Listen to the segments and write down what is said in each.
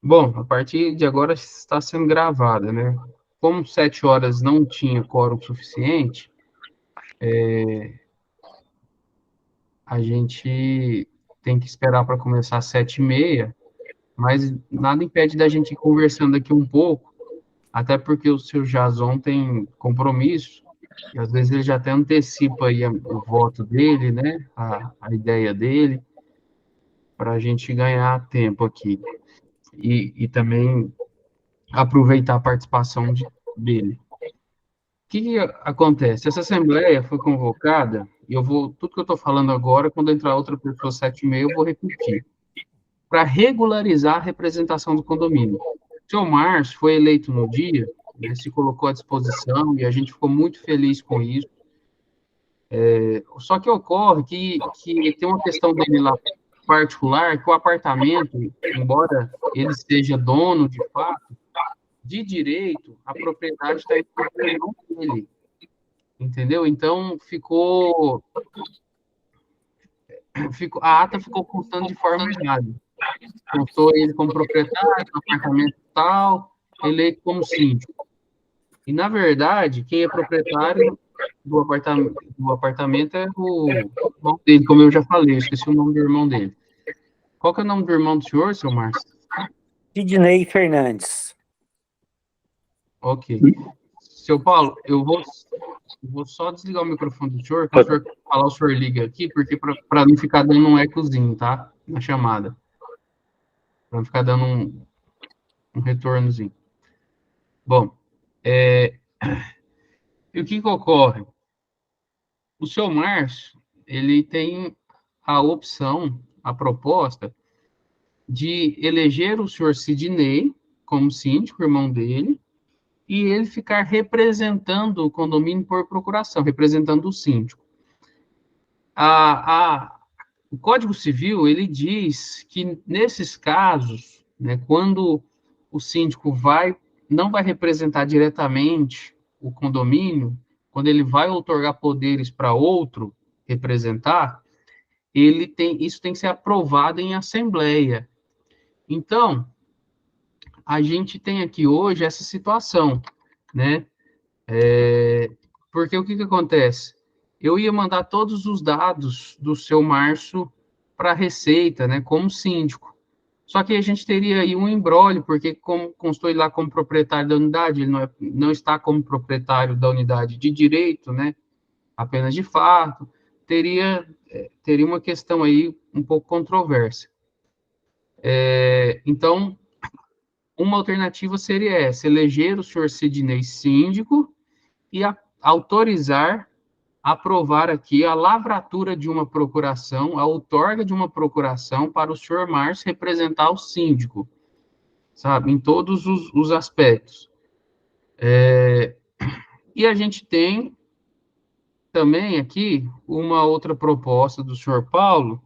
Bom, a partir de agora está sendo gravada, né? Como 7 horas não tinha quórum suficiente, a gente tem que esperar para começar às 7h30, mas nada impede da gente ir conversando aqui um pouco, até porque o seu Jason tem compromisso, e às vezes ele já até antecipa aí o voto dele, né? A ideia dele, para a gente ganhar tempo aqui. E também aproveitar a participação dele. Que acontece? Essa assembleia foi convocada, e eu vou, tudo que eu estou falando agora, quando entrar outra pessoa às 7h30, eu vou repetir, para regularizar a representação do condomínio. O senhor Márcio foi eleito no dia, né, se colocou à disposição, e a gente ficou muito feliz com isso. Só que ocorre que tem uma questão dele lá particular, que o apartamento, embora ele seja dono de fato, de direito, a propriedade está em nome dele. Entendeu? Então, a ata ficou constando de forma errada. Constou ele como proprietário do apartamento tal, eleito como síndico. E, na verdade, quem é proprietário do apartamento é o irmão dele, como eu já falei, eu esqueci o nome do irmão dele. Qual que é o nome do irmão do senhor, seu Márcio? Sidney Fernandes. Ok. Seu Paulo, eu vou só desligar o microfone do senhor, quando o senhor falar, o senhor liga aqui, porque para não ficar dando um ecozinho, tá? Na chamada. Para não ficar dando um retornozinho. Bom, e o que ocorre? O seu Márcio, ele tem a opção, a proposta, de eleger o senhor Sidney como síndico, irmão dele, e ele ficar representando o condomínio por procuração, representando o síndico. O Código Civil, ele diz que, nesses casos, né, quando o síndico não vai representar diretamente o condomínio, quando ele vai outorgar poderes para outro representar, isso tem que ser aprovado em assembleia. Então, a gente tem aqui hoje essa situação, né? Porque o que acontece? Eu ia mandar todos os dados do seu Márcio para a Receita, né, como síndico. Só que a gente teria aí um imbróglio, porque como constou ele lá como proprietário da unidade, ele não está como proprietário da unidade de direito, né, apenas de fato, teria uma questão aí um pouco controversa. Então, uma alternativa seria essa, eleger o senhor Sidney síndico e autorizar, aprovar aqui a lavratura de uma procuração, a outorga de uma procuração para o senhor Márcio representar o síndico, sabe, em todos os aspectos. E a gente tem também aqui uma outra proposta do senhor Paulo,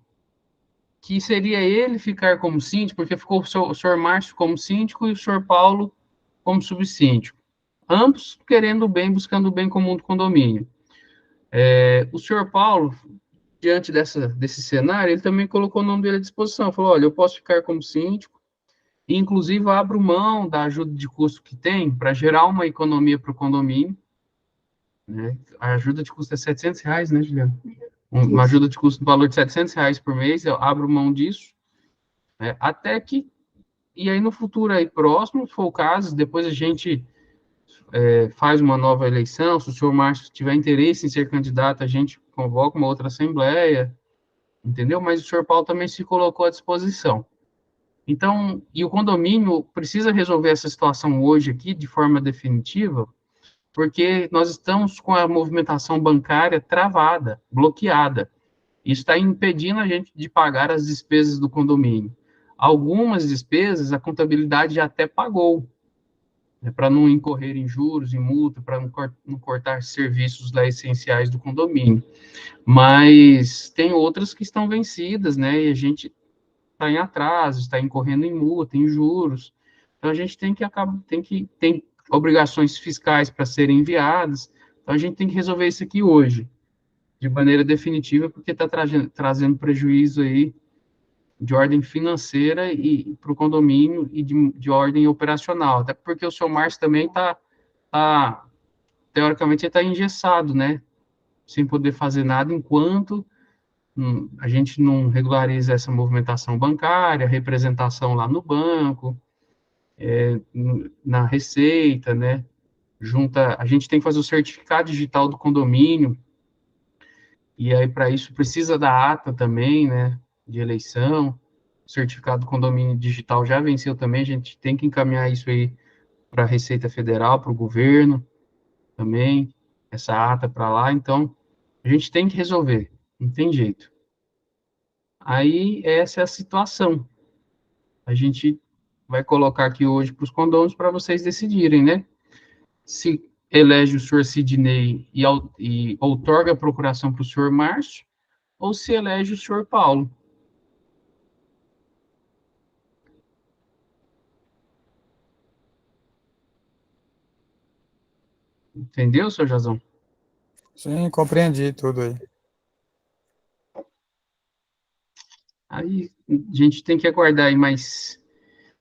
que seria ele ficar como síndico, porque ficou o senhor Márcio como síndico e o senhor Paulo como subsíndico. Ambos querendo o bem, buscando o bem comum do condomínio. O senhor Paulo, diante desse cenário, ele também colocou o nome dele à disposição. Falou, olha, eu posso ficar como síndico, e inclusive abro mão da ajuda de custo que tem para gerar uma economia para o condomínio, né? A ajuda de custo é R$ 700, né, Juliano? Uma ajuda de custo no valor de R$ 700 por mês, eu abro mão disso, né? Até que, e aí no futuro aí próximo, se for o caso, depois a gente faz uma nova eleição, se o senhor Márcio tiver interesse em ser candidato, a gente convoca uma outra assembleia, entendeu? Mas o senhor Paulo também se colocou à disposição. Então, e o condomínio precisa resolver essa situação hoje aqui de forma definitiva, porque nós estamos com a movimentação bancária travada, bloqueada. Isso está impedindo a gente de pagar as despesas do condomínio. Algumas despesas a contabilidade já até pagou, né, para não incorrer em juros e multa, para não cortar serviços lá essenciais do condomínio. Mas tem outras que estão vencidas, né? E a gente está em atraso, está incorrendo em multa, em juros. Então a gente tem obrigações fiscais para serem enviadas. Então a gente tem que resolver isso aqui hoje, de maneira definitiva, porque está trazendo prejuízo aí de ordem financeira e para o condomínio e de ordem operacional, até porque o seu Márcio também teoricamente, está engessado, né? Sem poder fazer nada enquanto a gente não regulariza essa movimentação bancária, representação lá no banco, na Receita, né? A gente tem que fazer o certificado digital do condomínio, e aí para isso precisa da ata também, né? De eleição. O certificado do condomínio digital já venceu também, a gente tem que encaminhar isso aí para a Receita Federal, para o governo também, essa ata para lá, então a gente tem que resolver, não tem jeito. Aí, essa é a situação. A gente vai colocar aqui hoje para os condôminos para vocês decidirem, né? Se elege o senhor Sidney e outorga a procuração para o senhor Márcio, ou se elege o senhor Paulo. Entendeu, senhor Jazão? Sim, compreendi tudo aí. Aí, a gente tem que aguardar aí mais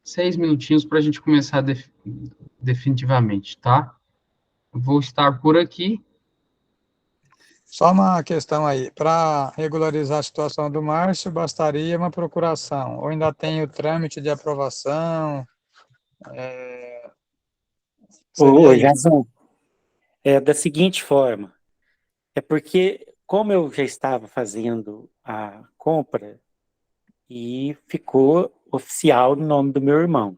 6 minutinhos para a gente começar definitivamente, tá? Eu vou estar por aqui. Só uma questão aí. Para regularizar a situação do Márcio, bastaria uma procuração. Ou ainda tem o trâmite de aprovação? Seria Ô, isso. Jazão, é da seguinte forma, é porque como eu já estava fazendo a compra e ficou oficial no nome do meu irmão,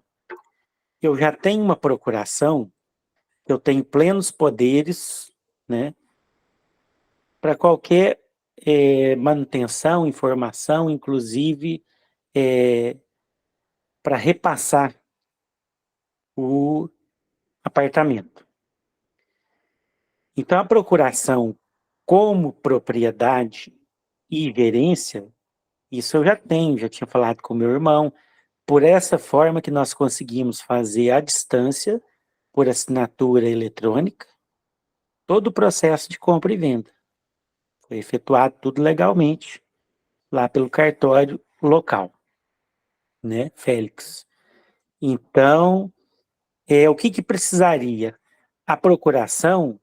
eu já tenho uma procuração, eu tenho plenos poderes, né, para qualquer manutenção, informação, inclusive para repassar o apartamento. Então, a procuração como propriedade e gerência, isso eu já tenho, já tinha falado com meu irmão, por essa forma que nós conseguimos fazer à distância, por assinatura eletrônica, todo o processo de compra e venda. Foi efetuado tudo legalmente, lá pelo cartório local, né, Félix? Então, o que precisaria? A procuração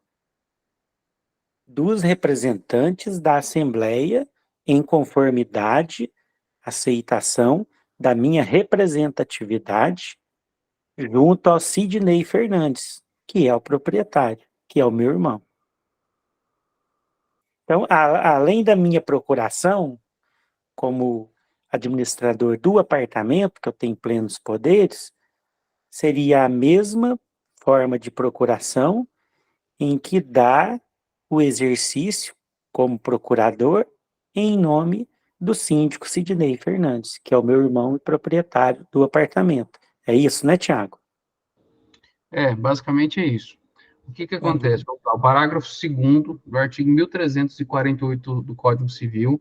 dos representantes da Assembleia em conformidade, aceitação da minha representatividade junto ao Sidney Fernandes, que é o proprietário, que é o meu irmão. Então, além da minha procuração, como administrador do apartamento, que eu tenho plenos poderes, seria a mesma forma de procuração em que dá o exercício como procurador em nome do síndico Sidney Fernandes, que é o meu irmão e proprietário do apartamento. É isso, né, Tiago? Basicamente é isso. O que Entendi. acontece? O parágrafo 2º do artigo 1348 do Código Civil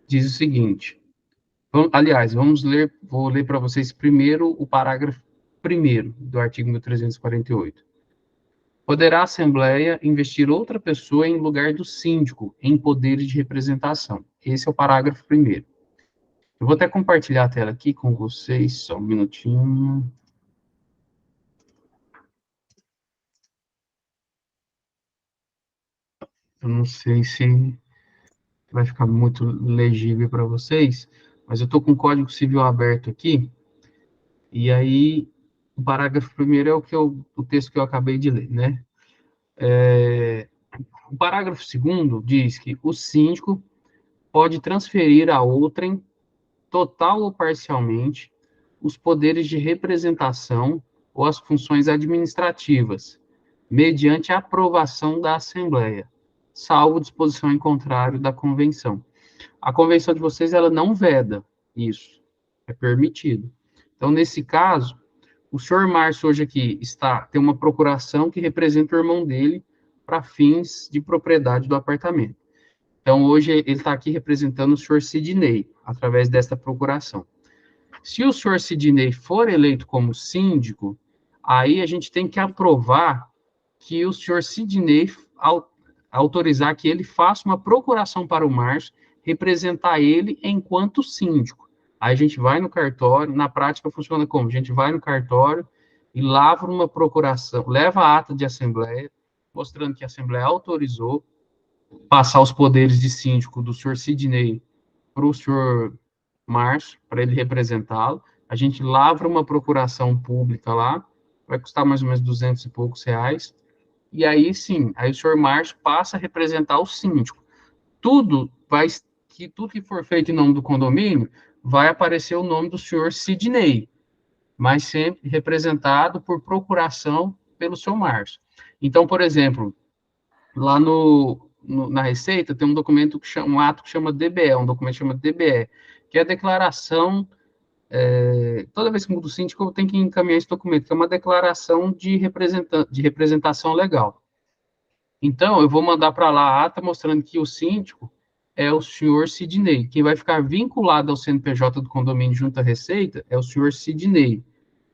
diz o seguinte, aliás, vou ler para vocês primeiro o parágrafo 1º do artigo 1348. Poderá a Assembleia investir outra pessoa em lugar do síndico em poderes de representação. Esse é o parágrafo 1º. Eu vou até compartilhar a tela aqui com vocês, só um minutinho. Eu não sei se vai ficar muito legível para vocês, mas eu estou com o Código Civil aberto aqui, e aí o parágrafo 1º é o texto que eu acabei de ler, né? O parágrafo 2º diz que o síndico pode transferir a outrem, total ou parcialmente, os poderes de representação ou as funções administrativas, mediante a aprovação da Assembleia, salvo disposição em contrário da Convenção. A Convenção de vocês, ela não veda isso, é permitido. Então, nesse caso, o senhor Márcio hoje aqui tem uma procuração que representa o irmão dele para fins de propriedade do apartamento. Então, hoje ele está aqui representando o senhor Sidney, através desta procuração. Se o senhor Sidney for eleito como síndico, aí a gente tem que aprovar que o senhor Sidney autorizar que ele faça uma procuração para o Márcio, representar ele enquanto síndico. Aí a gente vai no cartório, na prática funciona como? A gente vai no cartório e lavra uma procuração, leva a ata de assembleia, mostrando que a assembleia autorizou passar os poderes de síndico do senhor Sidney para o senhor Márcio, para ele representá-lo. A gente lavra uma procuração pública lá, vai custar mais ou menos 200 e poucos reais, e aí sim, aí o senhor Márcio passa a representar o síndico. Tudo que for feito em nome do condomínio, vai aparecer o nome do senhor Sidney, mas sempre representado por procuração pelo seu Márcio. Então, por exemplo, lá na Receita tem um documento um ato que chama DBE, um documento que chama DBE, que é a declaração. Toda vez que muda o síndico, eu tenho que encaminhar esse documento, que é uma declaração de representação legal. Então, eu vou mandar para lá a ata mostrando que o síndico é o senhor Sidney. Quem vai ficar vinculado ao CNPJ do condomínio junto à Receita é o senhor Sidney.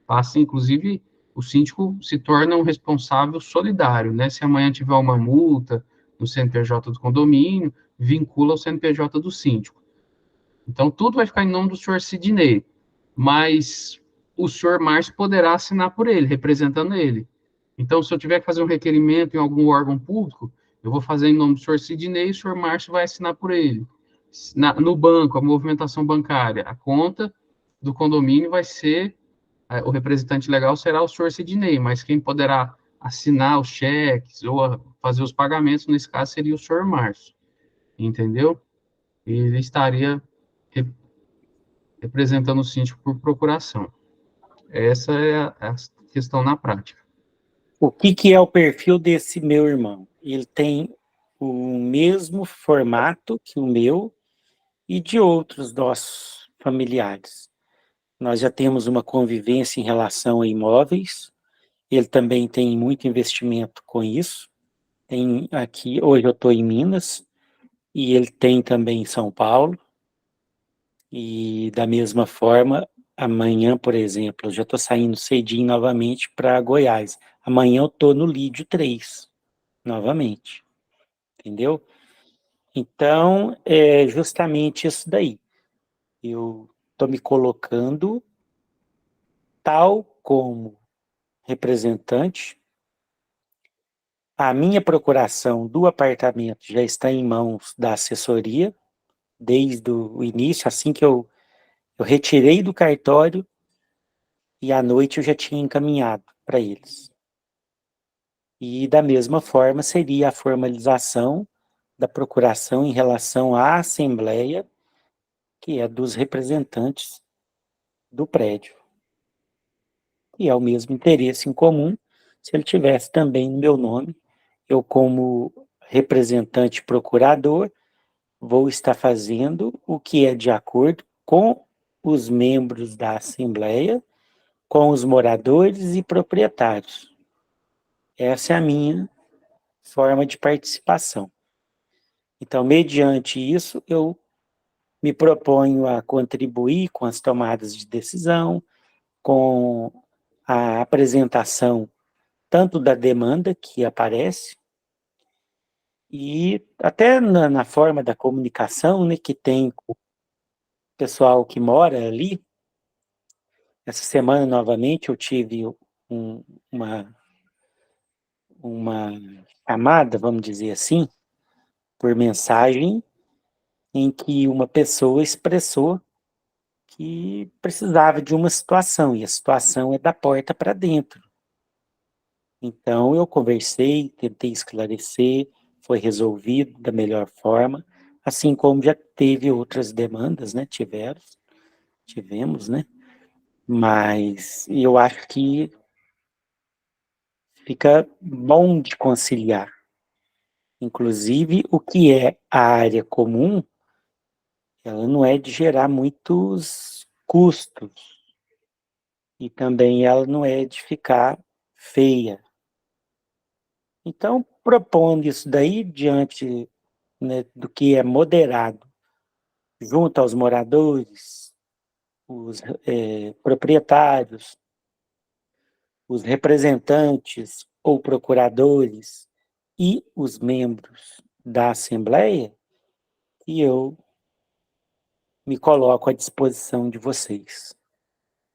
Passa, inclusive, o síndico se torna um responsável solidário, né? Se amanhã tiver uma multa no CNPJ do condomínio, vincula o CNPJ do síndico. Então, tudo vai ficar em nome do senhor Sidney, mas o senhor Márcio poderá assinar por ele, representando ele. Então, se eu tiver que fazer um requerimento em algum órgão público, eu vou fazer em nome do senhor Sidney e o senhor Márcio vai assinar por ele. No banco, a movimentação bancária, a conta do condomínio vai ser, o representante legal será o senhor Sidney, mas quem poderá assinar os cheques ou fazer os pagamentos, nesse caso, seria o senhor Márcio, entendeu? Ele estaria representando o síndico por procuração. Essa é a questão na prática. O que é o perfil desse meu irmão? Ele tem o mesmo formato que o meu e de outros nossos familiares. Nós já temos uma convivência em relação a imóveis, ele também tem muito investimento com isso. Tem aqui, hoje eu estou em Minas, e ele tem também em São Paulo, e da mesma forma, amanhã, por exemplo, eu já estou saindo cedinho novamente para Goiás. Amanhã eu estou no Lídio 3, novamente, entendeu? Então, é justamente isso daí. Eu estou me colocando tal como representante. A minha procuração do apartamento já está em mãos da assessoria, desde o início, assim que eu retirei do cartório, e à noite eu já tinha encaminhado para eles. E da mesma forma seria a formalização da procuração em relação à assembleia, que é dos representantes do prédio. E é o mesmo interesse em comum, se ele tivesse também no meu nome, eu como representante procurador, vou estar fazendo o que é de acordo com os membros da assembleia, com os moradores e proprietários. Essa é a minha forma de participação. Então, mediante isso, eu me proponho a contribuir com as tomadas de decisão, com a apresentação tanto da demanda que aparece, e até na forma da comunicação, né, que tem com o pessoal que mora ali. Essa semana, novamente, eu tive um, uma, uma chamada, vamos dizer assim, por mensagem, em que uma pessoa expressou que precisava de uma situação, e a situação é da porta para dentro. Então, eu conversei, tentei esclarecer, foi resolvido da melhor forma, assim como já teve outras demandas, né? Tivemos, né? Mas eu acho que fica bom de conciliar. Inclusive, o que é a área comum, ela não é de gerar muitos custos, e também ela não é de ficar feia. Então, propondo isso daí diante, né, do que é moderado, junto aos moradores, os proprietários, os representantes ou procuradores e os membros da Assembleia, e eu me coloco à disposição de vocês,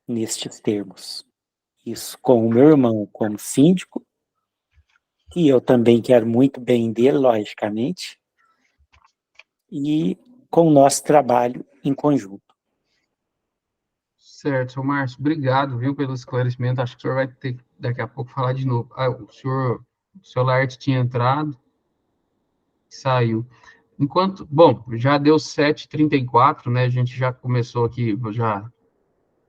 nestes termos. Isso com o meu irmão como síndico, e eu também quero muito bem dele, logicamente, e com o nosso trabalho em conjunto. Certo, seu Márcio, obrigado, viu, pelo esclarecimento. Acho que o senhor vai ter que, daqui a pouco, falar de novo. O senhor Laerte tinha entrado, saiu. Bom, já deu 7h34, né? A gente já começou aqui, já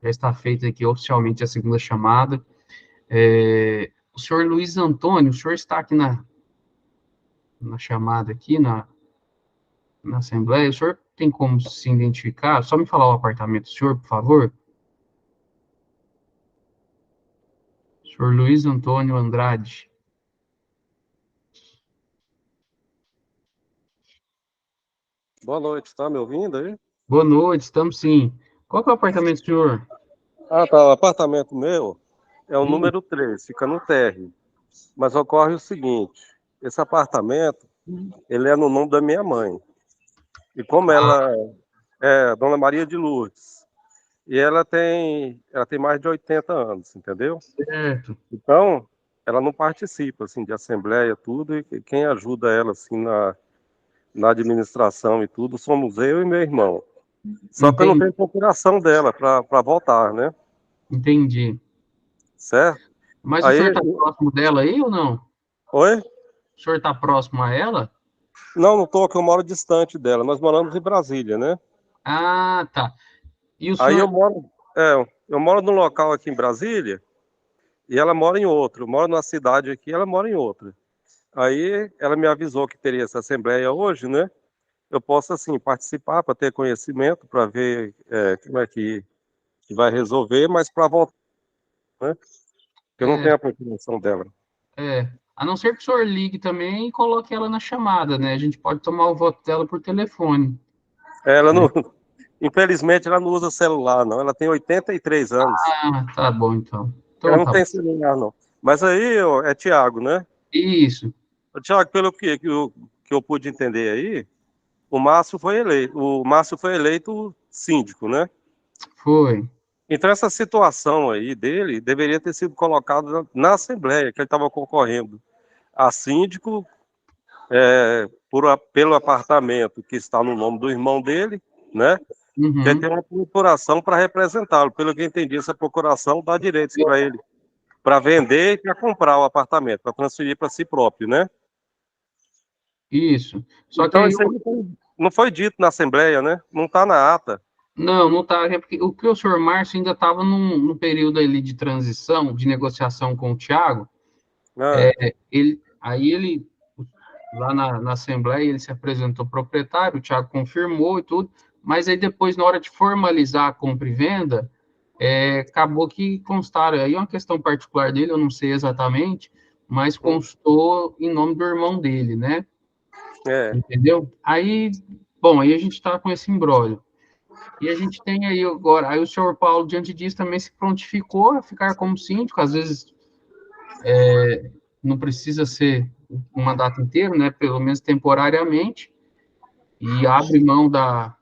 está feita aqui oficialmente a segunda chamada. O senhor Luiz Antônio, o senhor está aqui na chamada, aqui na Assembleia. O senhor tem como se identificar? Só me falar o apartamento do senhor, por favor. Senhor Luiz Antônio Andrade. Boa noite, tá me ouvindo aí? Boa noite, estamos sim. Qual que é o apartamento do senhor? Ah, tá. O apartamento meu é o Sim. número 3, fica no térreo. Mas ocorre o seguinte: esse apartamento, ele é no nome da minha mãe. E como ela é Dona Maria de Lourdes, e ela tem mais de 80 anos, entendeu? Certo. Então, ela não participa, assim, de assembleia, tudo, e quem ajuda ela, assim, na administração e tudo, somos eu e meu irmão. Só que eu não Entendi. tenho procuração dela para votar, né? Entendi. Certo? Mas o senhor Aí, está próximo dela aí ou não? oi? O senhor está próximo a ela? Não, não tô, que eu moro distante dela. Nós moramos em Brasília, né? Ah, tá. E o Aí senhor... eu moro num local aqui em Brasília e ela mora em outro. Eu moro numa cidade aqui, ela mora em outra. Aí ela me avisou que teria essa assembleia hoje, né? Eu posso, assim, participar para ter conhecimento, para ver como é que vai resolver, mas para votar, né? Porque eu não É, tenho a procuração dela. a não ser que o senhor ligue também e coloque ela na chamada, né? A gente pode tomar o voto dela por telefone, Ela né? não, infelizmente, ela não usa celular, não. Ela tem 83 anos. Ah, tá bom, então. Ela Então não tá bom. tem celular, não. Mas aí, ó, é Tiago, né? Isso, Tiago, pelo que eu pude entender aí, o Márcio foi eleito síndico, né? foi. Então essa situação aí dele deveria ter sido colocada na Assembleia, que ele estava concorrendo a síndico pelo apartamento que está no nome do irmão dele, né? Que ele Uhum. tem uma procuração para representá-lo. Pelo que eu entendi, essa procuração dá direitos para ele, para vender e para comprar o apartamento, para transferir para si próprio, né? Isso. Só que Então aí isso aí não foi dito na Assembleia, né? Não está na ata. não tá. É porque o que o senhor Márcio ainda estava num período ali de transição, de negociação com o Thiago. Ah, Ele, lá na Assembleia, ele se apresentou proprietário, o Thiago confirmou e tudo, mas aí depois, na hora de formalizar a compra e venda, acabou que constaram. Aí é uma questão particular dele, eu não sei exatamente, mas constou em nome do irmão dele, né? é. Entendeu? Aí, bom, aí a gente está com esse imbróglio. E a gente tem aí agora, aí o senhor Paulo, diante disso, também se prontificou a ficar como síndico, às vezes não precisa ser um mandato inteiro, né? Pelo menos temporariamente, e abre mão da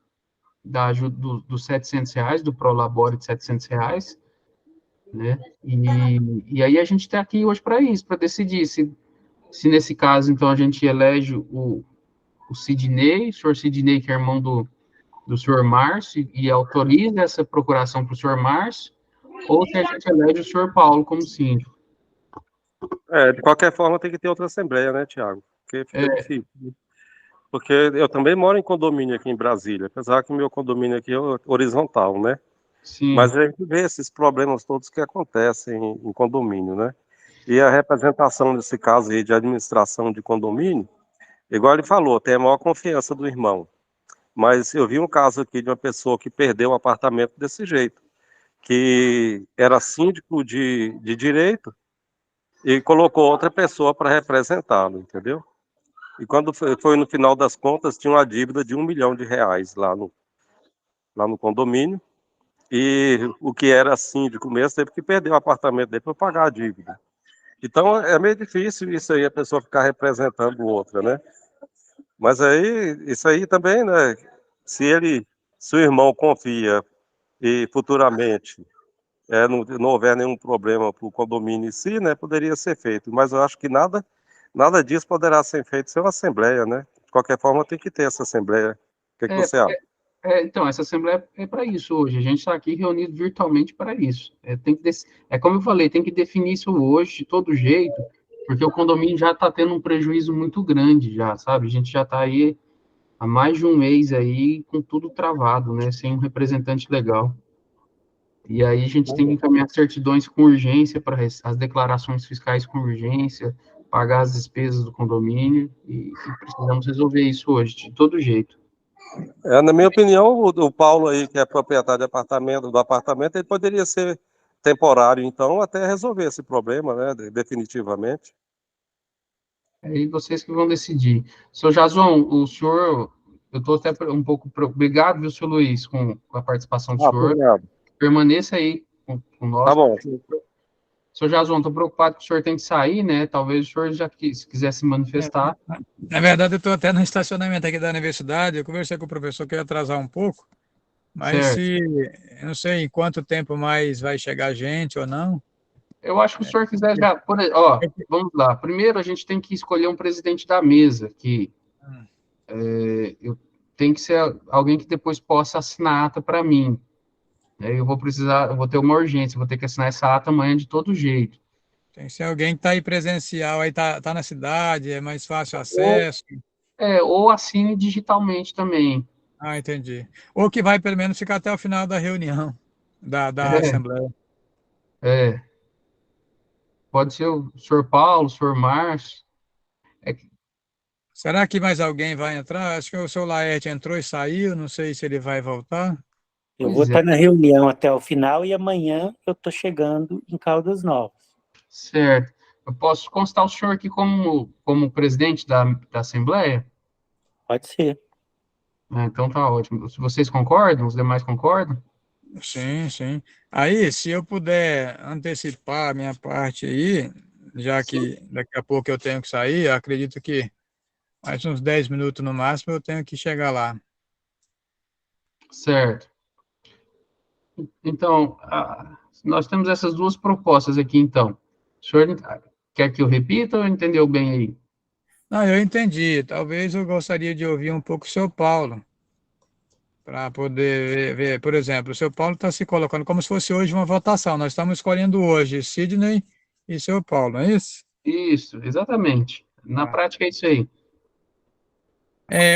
ajuda dos R$ 700, do Prolabore de R$ 700, né? E aí a gente está aqui hoje para isso, para decidir se nesse caso, então, a gente elege o Sidney, o senhor Sidney, que é irmão do senhor Márcio, e autoriza essa procuração para o senhor Márcio, ou se a gente elege o senhor Paulo como síndico. De qualquer forma, tem que ter outra Assembleia, né, Tiago? Porque fica É, difícil. Porque eu também moro em condomínio aqui em Brasília, apesar que o meu condomínio aqui é horizontal, né? Mas sim, a gente vê esses problemas todos que acontecem em condomínio, né? E a representação nesse caso aí de administração de condomínio, igual ele falou, tem a maior confiança do irmão. Mas eu vi um caso aqui de uma pessoa que perdeu um apartamento desse jeito, que era síndico de direito e colocou outra pessoa para representá-lo, entendeu? E quando foi no final das contas, tinha uma dívida de R$ 1 milhão lá no condomínio, e o que era síndico mesmo teve que perder o apartamento dele para pagar a dívida. Então é meio difícil isso aí, a pessoa ficar representando outra, né? Mas aí, isso aí também, né? Se ele Se o irmão confia e futuramente não houver nenhum problema para o condomínio em si, né, poderia ser feito. Mas eu acho que nada disso poderá ser feito sem uma assembleia, né? De qualquer forma, tem que ter essa assembleia. O que É, você acha? então, essa assembleia é para isso hoje. A gente está aqui reunido virtualmente para isso. Como eu falei, tem que definir isso hoje de todo jeito, porque o condomínio já está tendo um prejuízo muito grande, já, sabe? A gente já está aí há mais de um mês aí com tudo travado, né? Sem um representante legal. E aí a gente tem que encaminhar certidões com urgência para as declarações fiscais com urgência, pagar as despesas do condomínio e precisamos resolver isso hoje de todo jeito. Na minha opinião, o Paulo aí, que é proprietário do apartamento, ele poderia ser temporário, então, até resolver esse problema, né, definitivamente. Aí vocês que vão decidir. Seu Jason, o senhor, eu estou até um pouco obrigado, viu, seu Luiz, com a participação do Por senhor. nada. Permaneça aí com Tá nós. bom. Seu Jason, estou preocupado que o senhor tem que sair, né? Talvez o senhor já se quiser se manifestar. Na verdade, eu estou até no estacionamento aqui da universidade. Eu conversei com o professor que eu ia atrasar um pouco, mas Certo. eu não sei em quanto tempo mais vai chegar gente ou não. Eu acho que o senhor quiser já. Vamos lá. Primeiro, a gente tem que escolher um presidente da mesa, que tem que ser alguém que depois possa assinar a ata para mim. Aí eu vou ter uma urgência, vou ter que assinar essa ata amanhã de todo jeito. Tem que ser alguém que está aí presencial, aí tá na cidade, é mais fácil o Ou, acesso. ou assine digitalmente também. Ah, entendi. Ou que vai pelo menos ficar até o final da reunião da É, Assembleia. é. Pode ser o senhor Paulo, o senhor Márcio. Será que mais alguém vai entrar? Acho que o seu Laerte entrou e saiu, não sei se ele vai voltar. Eu vou Pois é, estar na reunião até o final e amanhã eu estou chegando em Caldas Novas. certo. Eu posso constar o senhor aqui como presidente da Assembleia? Pode ser. Então tá ótimo. Se vocês concordam, os demais concordam? Sim, sim. Aí, se eu puder antecipar a minha parte aí, já que daqui a pouco eu tenho que sair, eu acredito que mais uns 10 minutos no máximo eu tenho que chegar lá. Certo. Então, nós temos essas duas propostas aqui, então. O senhor quer que eu repita ou entendeu bem aí? Não, eu entendi. Talvez eu gostaria de ouvir um pouco o seu Paulo, para poder ver, por exemplo, o seu Paulo está se colocando como se fosse hoje uma votação. Nós estamos escolhendo hoje Sidney e seu Paulo, não é isso? Isso, exatamente. Na Ah. prática é isso aí.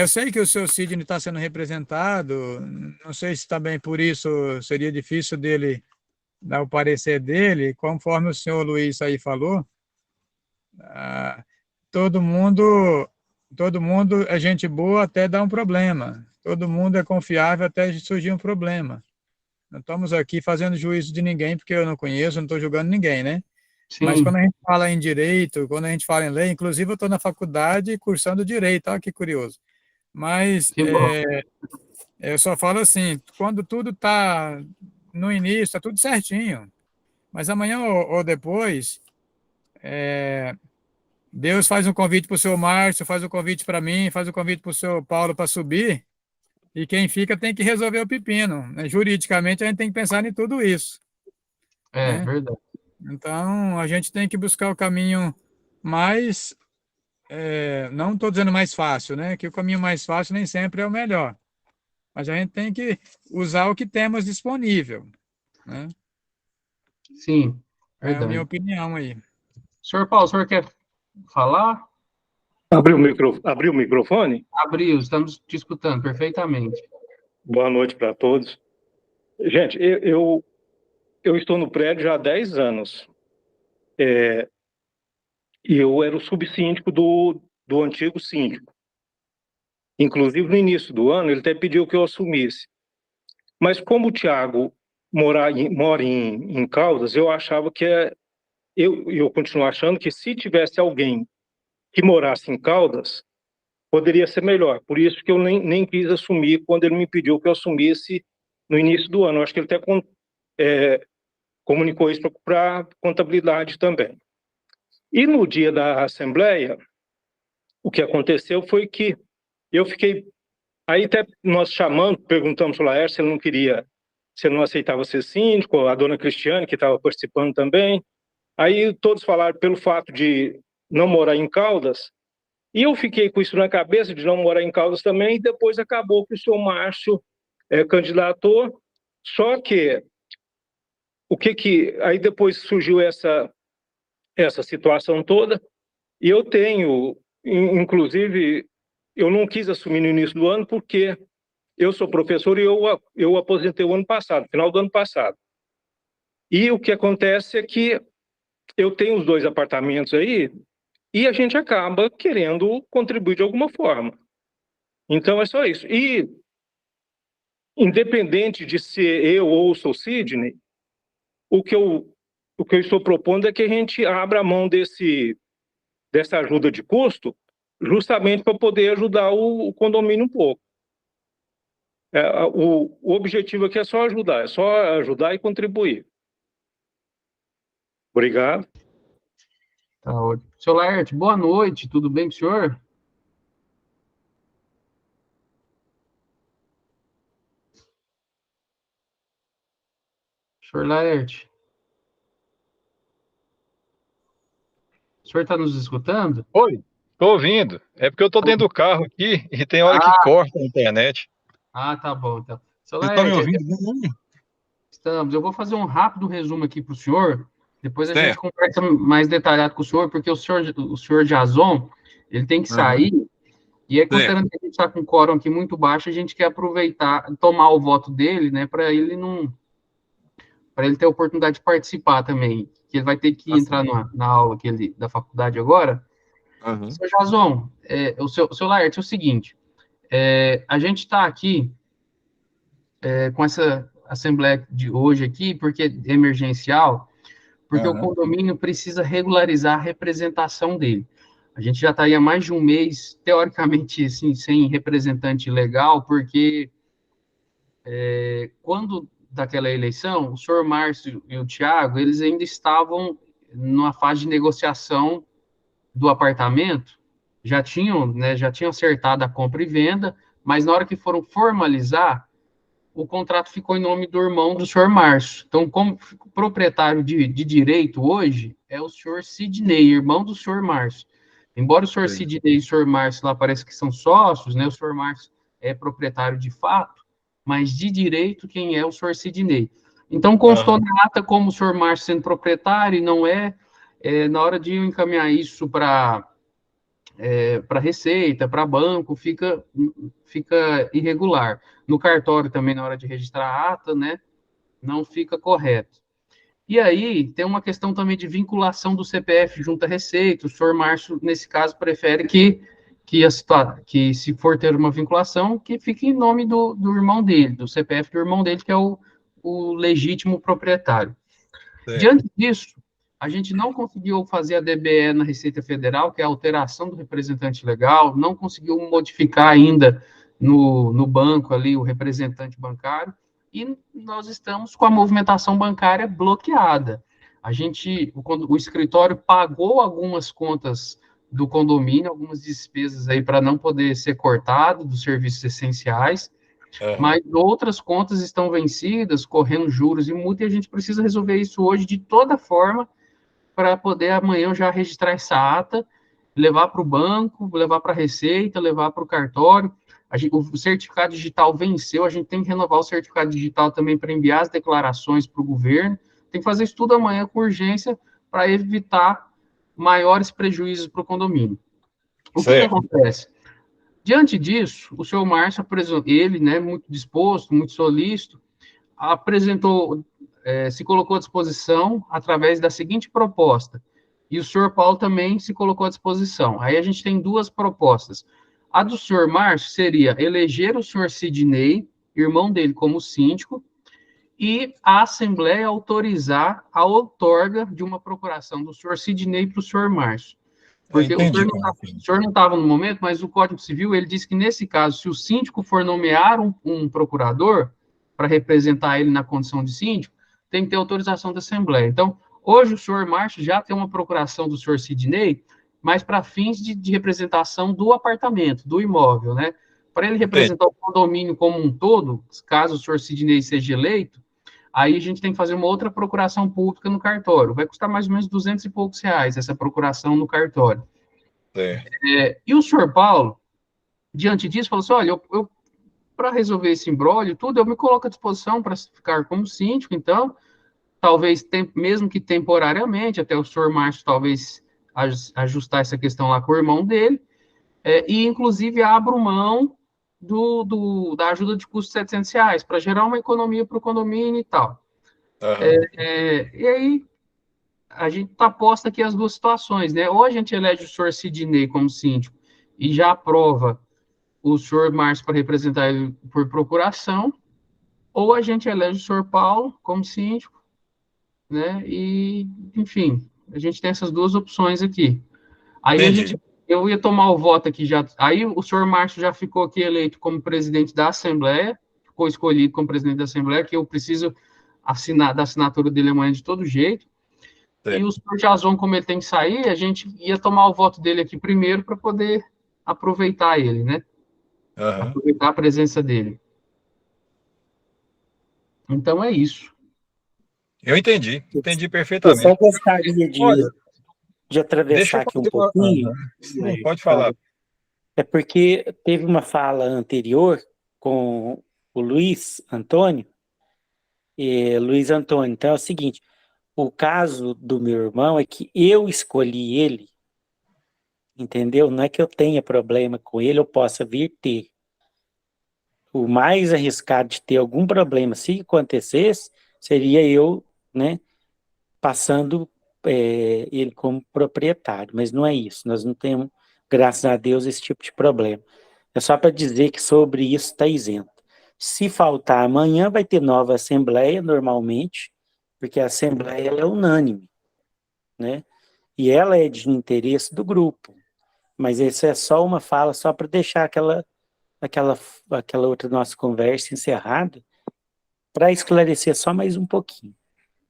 Eu sei que o seu Sidney está sendo representado, não sei se também por isso seria difícil dele dar o parecer dele, conforme o senhor Luiz aí falou, ah, todo mundo, todo mundo é gente boa até dar um problema, todo mundo é confiável até surgir um problema. Não estamos aqui fazendo juízo de ninguém, porque eu não conheço, não estou julgando ninguém, né? Mas quando Sim, a gente fala em direito, quando a gente fala em lei, inclusive eu estou na faculdade cursando direito, olha que curioso. Mas que bom. eu só falo assim, quando tudo está no início, está tudo certinho. Mas amanhã ou depois, Deus faz um convite para o seu Márcio, faz um convite para mim, faz um convite para o seu Paulo para subir, e quem fica tem que resolver o pepino, né? Juridicamente, a gente tem que pensar em tudo isso, É, né? verdade. Então, a gente tem que buscar o caminho mais, não estou dizendo mais fácil, né? Que o caminho mais fácil nem sempre é o melhor, mas a gente tem que usar o que temos disponível, né? Sim, É a minha verdade. opinião aí. Senhor Paulo, o senhor quer falar? Abriu o microfone? Abriu, estamos te escutando perfeitamente. Boa noite para todos. Gente, eu estou no prédio já há 10 anos. E eu era o subsíndico do antigo síndico. Inclusive, no início do ano, ele até pediu que eu assumisse. Mas como o Tiago mora em Caldas, eu achava que eu continuo achando que se tivesse alguém que morasse em Caldas, poderia ser melhor. Por isso que eu nem quis assumir quando ele me pediu que eu assumisse no início do ano. Eu acho que ele até comunicou isso para a contabilidade também. E no dia da Assembleia, o que aconteceu foi que eu fiquei Aí até nós chamamos, perguntamos para o Laércio se ele não queria, se ele não aceitava ser síndico, a dona Cristiane, que estava participando também. Aí todos falaram pelo fato de não morar em Caldas, e eu fiquei com isso na cabeça, de não morar em Caldas também, e depois acabou que o senhor Márcio candidatou, só que aí depois surgiu essa situação toda, e eu tenho, inclusive, eu não quis assumir no início do ano, porque eu sou professor e eu aposentei o ano passado, final do ano passado. E o que acontece é que eu tenho os 2 apartamentos aí, e a gente acaba querendo contribuir de alguma forma. Então, é só isso. E, independente de ser eu ou sou Sidney, o que eu estou propondo é que a gente abra a mão dessa ajuda de custo, justamente para poder ajudar o condomínio um pouco. O objetivo aqui é só ajudar e contribuir. Obrigado. Tá ótimo. Seu Laerte, boa noite, tudo bem com o senhor? Senhor Laerte, o senhor está nos escutando? Oi, tô ouvindo. É porque eu tô dentro do carro aqui e tem hora que corta a internet. Tá bom, então. Seu Vocês estão me Laerte, ouvindo bem? estamos. Eu vou fazer um rápido resumo aqui para o senhor, depois a gente Certo. conversa mais detalhado com o senhor, porque o senhor Jason, ele tem que sair, e aí, considerando que a gente está com o quórum aqui muito baixo, a gente quer aproveitar, tomar o voto dele, né, para ele ter a oportunidade de participar também, que ele vai ter que entrar na aula da faculdade agora. Seu Jason, o seu Laerte, é o seguinte, a gente está aqui com essa assembleia de hoje aqui, porque é emergencial, porque o condomínio precisa regularizar a representação dele. A gente já está aí há mais de um mês, teoricamente, assim, sem representante legal, porque quando daquela eleição, o senhor Márcio e o Tiago, eles ainda estavam numa fase de negociação do apartamento, já tinham acertado a compra e venda, mas na hora que foram formalizar, o contrato ficou em nome do irmão do senhor Márcio. Então, como proprietário de direito hoje, é o senhor Sidney, irmão do senhor Márcio. Embora o senhor Sidney e o senhor Márcio lá parece que são sócios, né? O senhor Márcio é proprietário de fato, mas de direito quem é o senhor Sidney. Então, constou na ata como o senhor Márcio sendo proprietário e não na hora de eu encaminhar isso para Receita, para banco, fica irregular. No cartório também, na hora de registrar a ata, né, não fica correto. E aí, tem uma questão também de vinculação do CPF junto à Receita. O senhor Márcio, nesse caso, prefere que se for ter uma vinculação, que fique em nome do irmão dele, do CPF do irmão dele, que é o legítimo proprietário. Diante disso, a gente não conseguiu fazer a DBE na Receita Federal, que é a alteração do representante legal, não conseguiu modificar ainda no banco ali o representante bancário, e nós estamos com a movimentação bancária bloqueada. O escritório pagou algumas contas do condomínio, algumas despesas aí para não poder ser cortado dos serviços essenciais, mas outras contas estão vencidas, correndo juros e multa, e a gente precisa resolver isso hoje de toda forma, para poder amanhã já registrar essa ata, levar para o banco, levar para a Receita, levar para o cartório. O certificado digital venceu, a gente tem que renovar o certificado digital também para enviar as declarações para o governo. Tem que fazer isso tudo amanhã com urgência para evitar maiores prejuízos para o condomínio. O que acontece? Diante disso, o senhor Márcio, ele, né, muito disposto, muito solícito, se colocou à disposição através da seguinte proposta, e o senhor Paulo também se colocou à disposição. Aí a gente tem duas propostas. A do senhor Márcio seria eleger o senhor Sidney, irmão dele, como síndico, e a Assembleia autorizar a outorga de uma procuração do senhor Sidney para o senhor Márcio. Porque o senhor não estava no momento, mas o Código Civil, ele diz que, nesse caso, se o síndico for nomear um procurador para representar ele na condição de síndico, tem que ter autorização da Assembleia. Então, hoje o senhor Márcio já tem uma procuração do senhor Sidney, mas para fins de representação do apartamento, do imóvel, né? para ele Entendi. representar o condomínio como um todo, caso o senhor Sidney seja eleito, aí a gente tem que fazer uma outra procuração pública no cartório. Vai custar mais ou menos 200 e poucos reais essa procuração no cartório. Certo. E o senhor Paulo, diante disso, falou assim, olha, eu para resolver esse imbróglio, tudo, eu me coloco à disposição para ficar como síndico, então, talvez, mesmo que temporariamente, até o senhor Márcio talvez ajustar essa questão lá com o irmão dele, e inclusive abro mão da ajuda de custo de R$ 700, para gerar uma economia para o condomínio e tal. E aí, a gente está posta aqui as duas situações, né? Ou a gente elege o senhor Sidney como síndico e já aprova o senhor Márcio para representar ele por procuração, ou a gente elege o senhor Paulo como síndico, né? E, enfim, a gente tem essas duas opções aqui. Aí Entendi. eu ia tomar o voto aqui já. Aí o senhor Márcio já ficou aqui eleito como presidente da Assembleia, ficou escolhido como presidente da Assembleia, que eu preciso assinar da assinatura dele amanhã de todo jeito. Certo. E o senhor Jason, como ele tem que sair, a gente ia tomar o voto dele aqui primeiro para poder aproveitar ele, né? Aproveitar a presença dele. Então é isso. Eu entendi Eu perfeitamente. só gostaria Olha, de atravessar aqui um pouquinho. Sim, pode falar. É porque teve uma fala anterior com o Luiz Antônio. Então é o seguinte, o caso do meu irmão é que eu escolhi ele, entendeu? Não é que eu tenha problema com ele, eu possa vir ter. O mais arriscado de ter algum problema, se acontecesse, seria eu, né, passando ele como proprietário, mas não é isso, nós não temos, graças a Deus, esse tipo de problema. É só para dizer que sobre isso está isento. Se faltar amanhã, vai ter nova assembleia, normalmente, porque a assembleia ela é unânime, né? E ela é de interesse do grupo, mas isso é só uma fala, só para deixar aquela outra nossa conversa encerrada, para esclarecer só mais um pouquinho.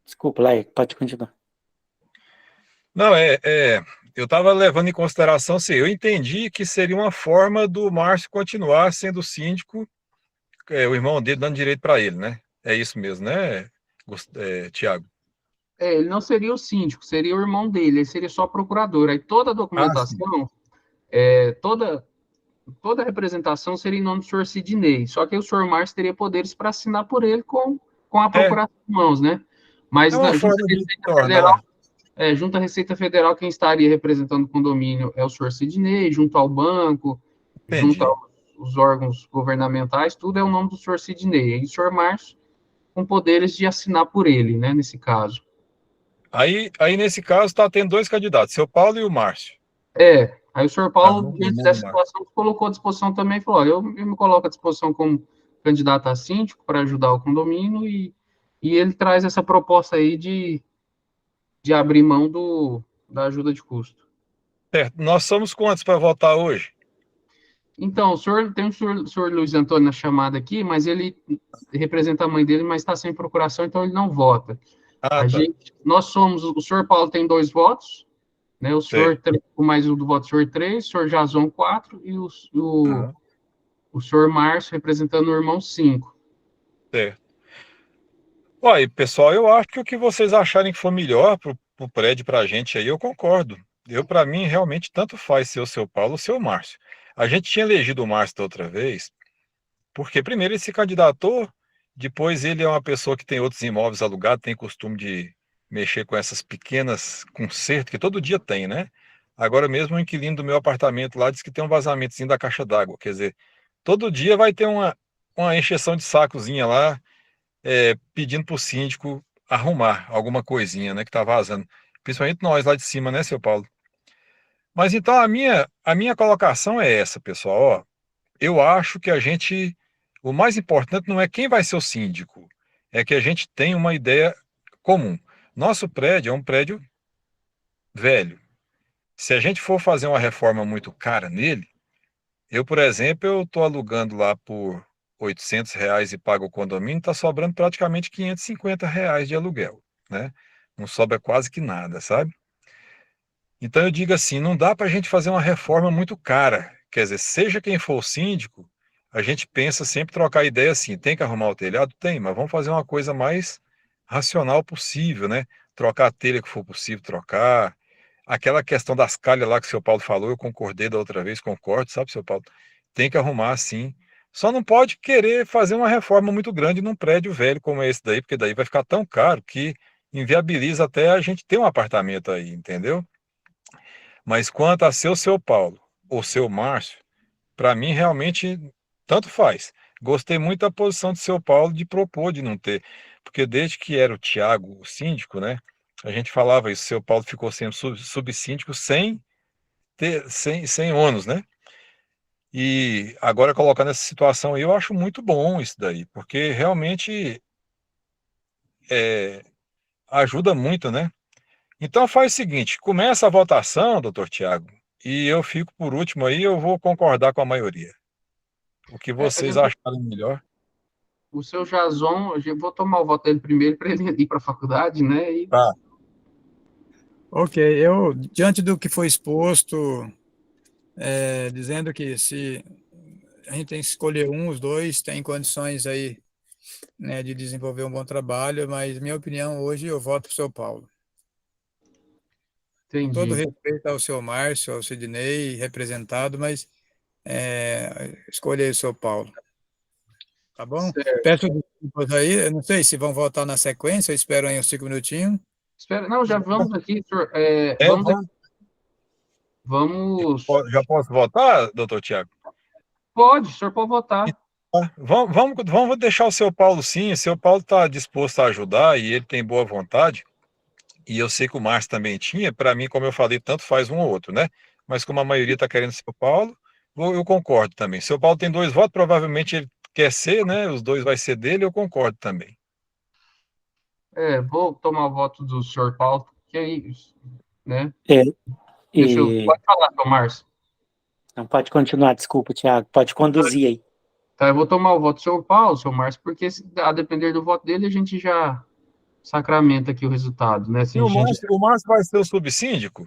Desculpa, Lair, pode continuar. Não, eu estava levando em consideração, assim, eu entendi que seria uma forma do Márcio continuar sendo síndico, o irmão dele dando direito para ele, né? É isso mesmo, né, Tiago? Ele não seria o síndico, seria o irmão dele, ele seria só procurador. Aí toda a documentação, toda a representação seria em nome do senhor Sidney, só que o senhor Márcio teria poderes para assinar por ele com a procuração em mãos, né? Mas É uma forma de tornar. Junto à Receita Federal, quem estaria representando o condomínio é o senhor Sidney, junto ao banco, Entendi. junto aos órgãos governamentais, tudo é o nome do senhor Sidney. E o senhor Márcio com poderes de assinar por ele, né, nesse caso. Aí nesse caso, está tendo dois candidatos, seu Paulo e o Márcio. Aí o senhor Paulo, diante dessa Márcio. situação, colocou à disposição também, falou, eu me coloco à disposição como candidato a síndico para ajudar o condomínio e ele traz essa proposta aí de abrir mão da ajuda de custo. Certo. Nós somos quantos para votar hoje? Então, tem o senhor Luiz Antônio na chamada aqui, mas ele representa a mãe dele, mas está sem procuração, então ele não vota. Tá. Nós somos, o senhor Paulo tem 2 votos, né? O senhor, mais o do voto do senhor 3, o senhor Jason 4 e o senhor Márcio representando o irmão 5. Certo. Olha, pessoal, eu acho que o que vocês acharem que for melhor para o prédio, para a gente aí, eu concordo. Para mim, realmente, tanto faz ser o seu Paulo ou o seu Márcio. A gente tinha elegido o Márcio da outra vez, porque primeiro ele se candidatou, depois ele é uma pessoa que tem outros imóveis alugados, tem costume de mexer com essas pequenas consertos, que todo dia tem, né? Agora mesmo o inquilino do meu apartamento lá disse que tem um vazamentozinho da caixa d'água, quer dizer, todo dia vai ter uma encheção de sacozinha lá, pedindo para o síndico arrumar alguma coisinha, né, que está vazando. Principalmente nós lá de cima, né, seu Paulo? Mas então a minha colocação é essa, pessoal. Ó, eu acho que o mais importante não é quem vai ser o síndico, é que a gente tenha uma ideia comum. Nosso prédio é um prédio velho. Se a gente for fazer uma reforma muito cara nele, por exemplo, eu estou alugando lá por R$ 800 e pago o condomínio, está sobrando praticamente R$ 550 de aluguel, né? Não sobra quase que nada, sabe? Então eu digo assim, não dá para a gente fazer uma reforma muito cara. Quer dizer, seja quem for o síndico, a gente pensa sempre trocar ideia assim, tem que arrumar o telhado? Tem, mas vamos fazer uma coisa mais racional possível, né? Trocar a telha que for possível trocar. Aquela questão das calhas lá que o seu Paulo falou, eu concordei da outra vez, concordo, sabe, seu Paulo? Tem que arrumar sim. Só não pode querer fazer uma reforma muito grande num prédio velho como esse daí, porque daí vai ficar tão caro que inviabiliza até a gente ter um apartamento aí, entendeu? Mas quanto a seu Paulo ou seu Márcio, para mim realmente tanto faz. Gostei muito da posição de seu Paulo de propor de não ter, porque desde que era o Tiago, o síndico, né? A gente falava isso, seu Paulo ficou sendo subsíndico sem ônus, né? E agora colocando essa situação aí, eu acho muito bom isso daí, porque realmente ajuda muito, né? Então faz o seguinte, começa a votação, doutor Tiago, e eu fico por último aí, eu vou concordar com a maioria. O que A vocês gente, acharem melhor. o seu Jason, vou tomar o voto dele primeiro para ele ir para a faculdade, né? E, Tá. Ok, eu, diante do que foi exposto, dizendo que se a gente tem que escolher um, os dois têm condições aí, né, de desenvolver um bom trabalho, mas minha opinião hoje eu voto para o seu Paulo. Com todo entendi. respeito ao seu Márcio, ao Sidney, representado, mas escolha aí o seu Paulo. Tá bom? Certo. Peço desculpas aí, eu não sei se vão votar na sequência, eu espero aí uns 5 minutinhos. Espera, não, já vamos aqui, senhor, É, vamos aqui, vamos. já posso votar, doutor Tiago? Pode, o senhor pode votar. Vamos deixar o seu Paulo sim, o seu Paulo está disposto a ajudar e ele tem boa vontade, e eu sei que o Márcio também tinha, para mim, como eu falei, tanto faz um ou outro, né? Mas como a maioria está querendo seu Paulo, eu concordo também. Seu Paulo tem 2 votos, provavelmente ele quer ser, né? Os 2 vai ser dele, eu concordo também. Vou tomar o voto do senhor Paulo, que aí, né? É, Pode falar, seu Márcio. não pode continuar, desculpa, Tiago, pode conduzir aí. Tá, eu vou tomar o voto do senhor Paulo, seu Márcio, porque a depender do voto dele, a gente já sacramenta aqui o resultado, né? Assim, E a gente... O Márcio vai ser o subsíndico?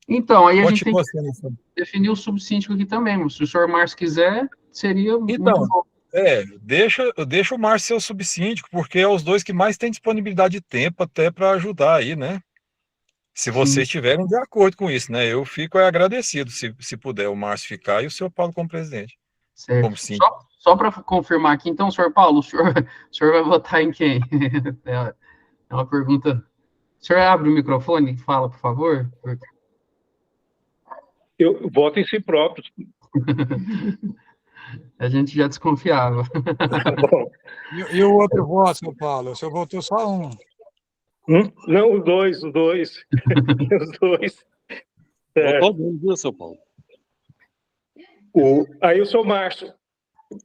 Então, aí a gente tem Continua que sendo. definir o subsíndico aqui também, mas se o senhor Márcio quiser, seria muito Então, bom. deixa o Márcio ser o subsíndico, porque é os 2 que mais têm disponibilidade de tempo até para ajudar aí, né? Se vocês Sim, estiverem de acordo com isso, né? Eu fico agradecido se puder o Márcio ficar e o seu Paulo como presidente, certo. como síndico. Só para confirmar aqui, então, senhor Paulo, o senhor vai votar em quem? É uma pergunta. O senhor abre o microfone e fala, por favor? Eu voto em si próprio. A gente já desconfiava. Bom, E o outro voto, seu Paulo? O senhor votou só um. não, os dois. Os dois. Votou bem, viu, seu Paulo? Aí o seu Márcio,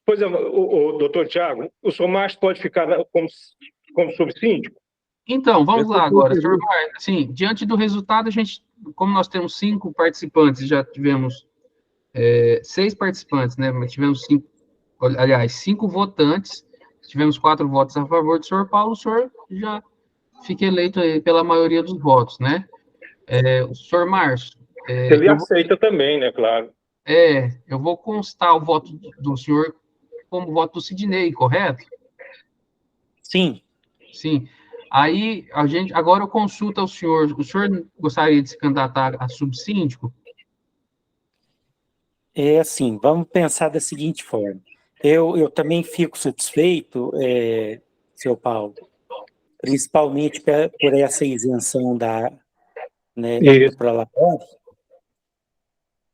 pois é, o doutor Tiago, o seu Márcio pode ficar como subsíndico? Então, vamos lá agora. Senhor Márcio, assim, diante do resultado, a gente, como nós temos 5 participantes, já tivemos 6 participantes, né? Mas tivemos 5, aliás, 5 votantes, tivemos 4 votos a favor do senhor Paulo, o senhor já fica eleito aí pela maioria dos votos, né? O senhor Márcio, Ele aceita também, né, claro. eu vou constar o voto do senhor como voto do Sidney, correto? Sim, Sim. Aí, agora eu consulto ao senhor. O senhor gostaria de se candidatar a subsíndico? é assim, vamos pensar da seguinte forma. Eu também fico satisfeito, seu Paulo, principalmente por essa isenção do prolatório,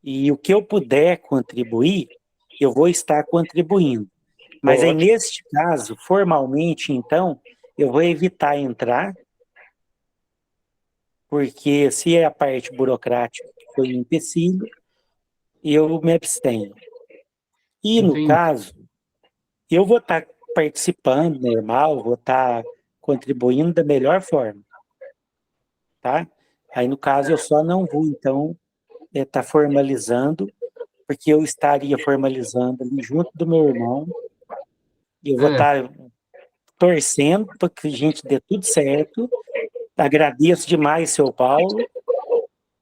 e o que eu puder contribuir, eu vou estar contribuindo. Mas aí, neste caso, formalmente, então, eu vou evitar entrar, porque se é a parte burocrática que foi um empecilho, eu me abstenho. E, no caso, eu vou estar participando normal, vou estar contribuindo da melhor forma, tá? Aí, no caso, eu só não vou, então, estar formalizando, porque eu estaria formalizando ali junto do meu irmão, e eu vou estar torcendo para que a gente dê tudo certo. Agradeço demais, seu Paulo,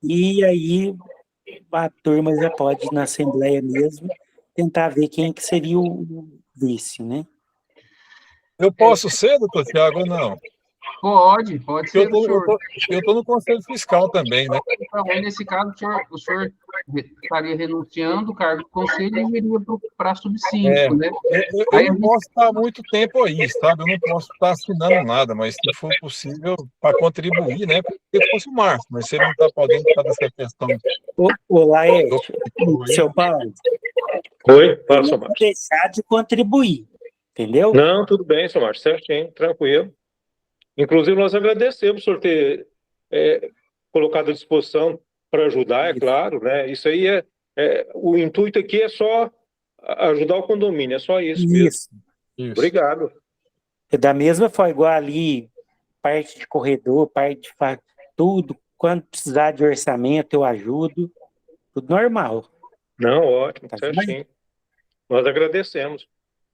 e aí a turma já pode ir na Assembleia mesmo tentar ver quem que seria o vice, né? Eu posso ser, doutor Tiago, ou não? Pode Eu ser o tô, eu senhor. tô, eu tô no Conselho Fiscal também, né? Então, aí, nesse caso, o senhor estaria renunciando o cargo do conselho e iria para É, subsíndico, né? eu Aí a não gente, posso estar muito tempo aí, sabe? Eu não posso estar assinando nada, mas se for possível, para contribuir, né? Porque fosse o Márcio, mas se ele não está podendo por causa dessa questão Ô, do Laerte, aí, seu Paulo, Oi, fala, não seu vou Márcio. deixar de contribuir, entendeu? Não, tudo bem, seu Márcio, certinho, tranquilo. Inclusive, nós agradecemos por ter colocado à disposição para ajudar, é claro, né? Isso aí o intuito aqui é só ajudar o condomínio, é só isso mesmo. Isso. isso. Obrigado. Da mesma forma, igual ali, parte de corredor, parte de tudo, quando precisar de orçamento, eu ajudo, tudo normal. Não, ótimo, Tá joia? certinho. Nós agradecemos.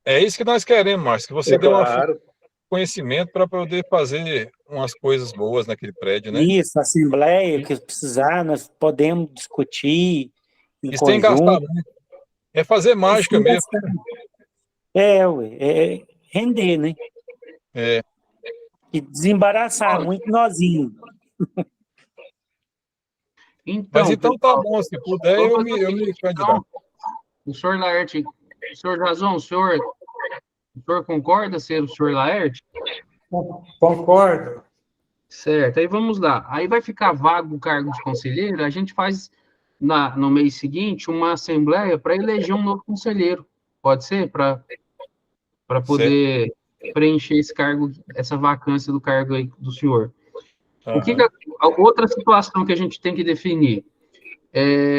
É isso que nós queremos, Márcio, que você É dê um claro. conhecimento para poder fazer umas coisas boas naquele prédio, né? Isso, assembleia, o que precisar, nós podemos discutir em E sem gastar conjunto. muito. É fazer mágica Sem mesmo. gastar. Ué, render, né? É. E desembaraçar muito nozinho. Mas então, então tá pessoal, bom, se puder, vamos eu fazer o me seguinte, candidato. então, o senhor Laerte, o senhor Jason, o senhor concorda ser o senhor Laerte? Concordo. Certo, aí vamos lá. Aí vai ficar vago o cargo de conselheiro, a gente faz no mês seguinte uma assembleia para eleger um novo conselheiro. Pode ser? Para Certo. poder preencher esse cargo, essa vacância do cargo aí do senhor. O que Aham. a outra situação que a gente tem que definir?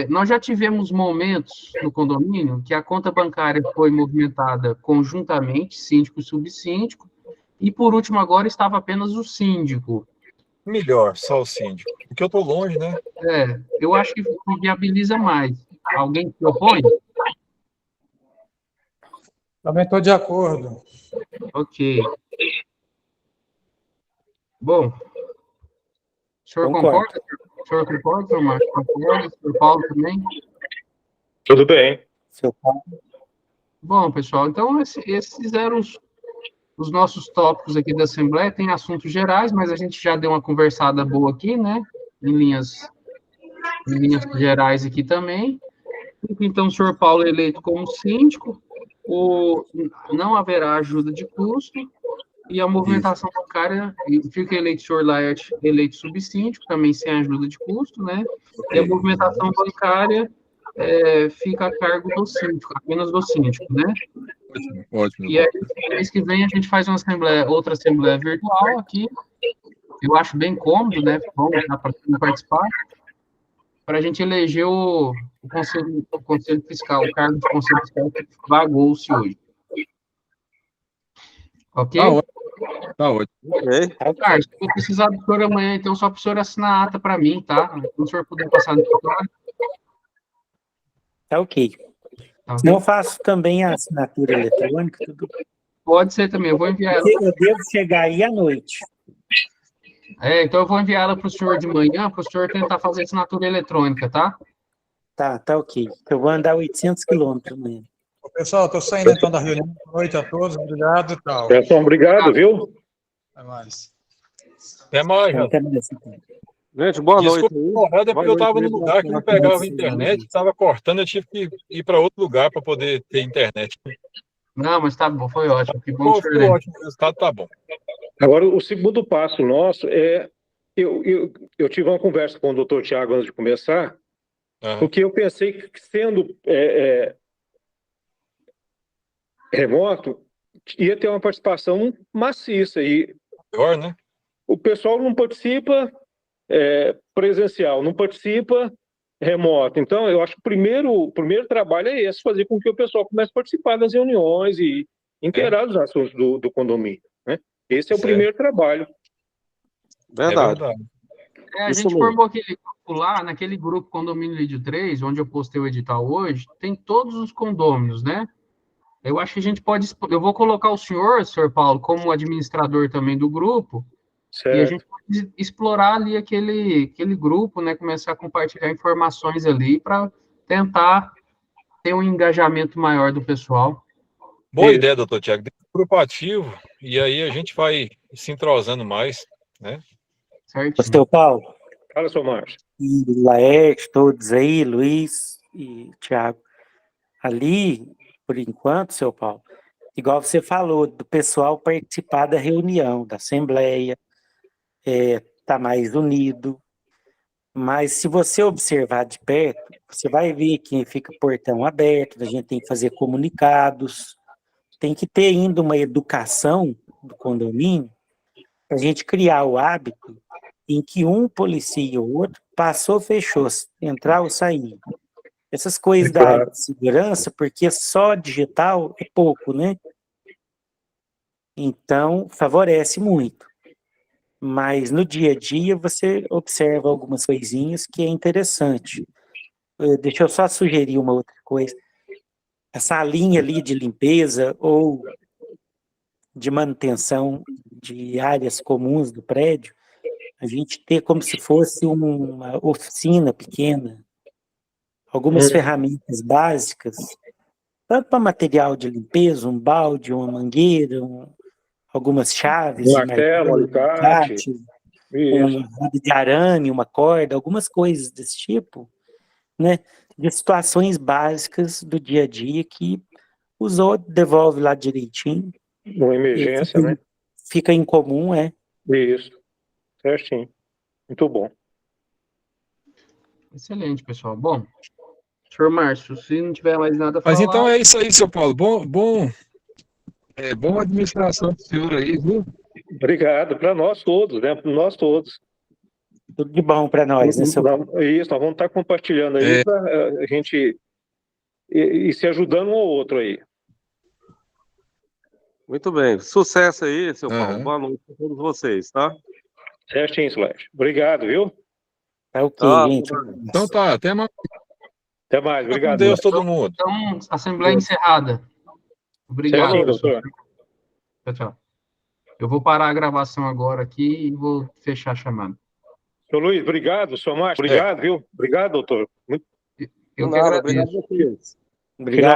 Nós já tivemos momentos no condomínio que a conta bancária foi movimentada conjuntamente, síndico e subsíndico, e por último agora estava apenas o síndico. Melhor, só o síndico. Porque eu tô longe, né? Eu acho que viabiliza mais. Alguém se opõe? Também estou de acordo. Ok. Bom, o senhor Concordo. concorda? O senhor concorda, senhor Márcio? Concorda? O senhor Paulo também? Tudo bem. Seu Paulo. Bom, pessoal, então esses eram os nossos tópicos aqui da Assembleia. Tem assuntos gerais, mas a gente já deu uma conversada boa aqui, né? Em linhas gerais aqui também. Então, o senhor Paulo é eleito como síndico, não haverá ajuda de custo, e a movimentação bancária, fica eleito o senhor Laerte, eleito subsíndico, também sem ajuda de custo, né? E a movimentação bancária fica a cargo do síndico, apenas do síndico, né? Ótimo, ótimo. E aí, mês que vem, a gente faz outra assembleia virtual aqui. Eu acho bem cômodo, né? Bom, dá para participar. Para a gente eleger o conselho fiscal, o cargo de conselho fiscal que vagou-se hoje. Ok? Tá ótimo. Tá ótimo. Ok. Carlos, se eu precisar do senhor amanhã, então só para o senhor assinar a ata para mim, tá? Quando o senhor puder passar no escritório. Tá ok. Tá, Senão eu faço também a assinatura eletrônica, tudo. pode ser também, eu vou enviar ela. Eu devo chegar aí à noite. Então eu vou enviar ela para o senhor de manhã, para o senhor tentar fazer assinatura eletrônica, tá? Tá ok. Eu vou andar 800 quilômetros amanhã. Pessoal, estou saindo então da reunião. Boa noite a todos. Obrigado e tal. Pessoal, obrigado, viu? Até mais. Até mais, Jason. Até mais. Gente, boa Desculpa, noite. incomodar, é porque eu estava num lugar que não pegava noite. internet, estava cortando, eu tive que ir para outro lugar para poder ter internet. Não, mas tá bom, foi ótimo. Que bom Pô, que o senhor ficou lembra. ótimo, o resultado tá bom. Agora, o segundo passo nosso eu tive uma conversa com o doutor Tiago antes de começar, porque eu pensei que sendo remoto, ia ter uma participação maciça, e Pior, né? o pessoal não participa presencial, não participa remoto. Então, eu acho que o primeiro trabalho é esse, fazer com que o pessoal comece a participar das reuniões e inteirar os assuntos do condomínio, né? Esse é o primeiro trabalho. Verdade. É verdade. A Isso gente mesmo. formou aquele grupo lá, naquele grupo Condomínio Lídio 3, onde eu postei o edital hoje, tem todos os condôminos, né? Eu acho que a gente pode... Eu vou colocar o senhor Paulo, como administrador também do grupo, Certo. e a gente pode explorar ali aquele grupo, né? Começar a compartilhar informações ali para tentar ter um engajamento maior do pessoal. Boa Isso. ideia, doutor Tiago. Deixa o grupo ativo e aí a gente vai se entrosando mais, né? Certinho. Seu Paulo, Fala, seu Márcio. e Laerte, todos aí, Luiz e Tiago. Ali, por enquanto, seu Paulo, igual você falou, do pessoal participar da reunião, da assembleia, tá mais unido. Mas se você observar de perto, você vai ver que fica portão aberto, a gente tem que fazer comunicados, tem que ter ainda uma educação do condomínio para a gente criar o hábito em que um policia o outro, passou, fechou, entrar ou sair. Essas coisas da área de segurança, porque só digital é pouco, né? Então, favorece muito. Mas no dia a dia você observa algumas coisinhas que é interessante. Deixa eu só sugerir uma outra coisa. Essa linha ali de limpeza ou de manutenção de áreas comuns do prédio, a gente ter como se fosse uma oficina pequena, algumas ferramentas básicas, tanto para material de limpeza, um balde, uma mangueira, algumas chaves Um de martelo, um alicate. alicate, Isso. roda de arame, uma corda, algumas coisas desse tipo, né? De situações básicas do dia a dia que usou, devolve lá direitinho. Uma emergência, né? Fica em comum, Isso. Certinho. Muito bom. Excelente, pessoal. Bom, senhor Márcio, se não tiver mais nada a Mas falar... então é isso aí, seu Paulo. Bom administração do senhor aí, viu? Obrigado. Para nós todos, né? Para nós todos. Tudo de bom para nós, né, seu Paulo? Isso, nós vamos estar compartilhando aí para a gente e se ajudando um ao outro aí. Muito bem. Sucesso aí, seu Paulo. Boa noite para todos vocês, tá? Certinho, Slash. Obrigado, viu? Tá ok, Tá, gente. Então tá, até mais. Até mais. Com Obrigado. Deus, todo mundo. Então, assembleia encerrada. Obrigado, Certinho, pessoal. doutor. Tchau, tchau. Eu vou parar a gravação agora aqui e vou fechar a chamada. Seu Luiz, obrigado. Seu Márcio, obrigado, viu? Obrigado, doutor. Eu que Nada, agradeço. obrigado a vocês. Obrigado.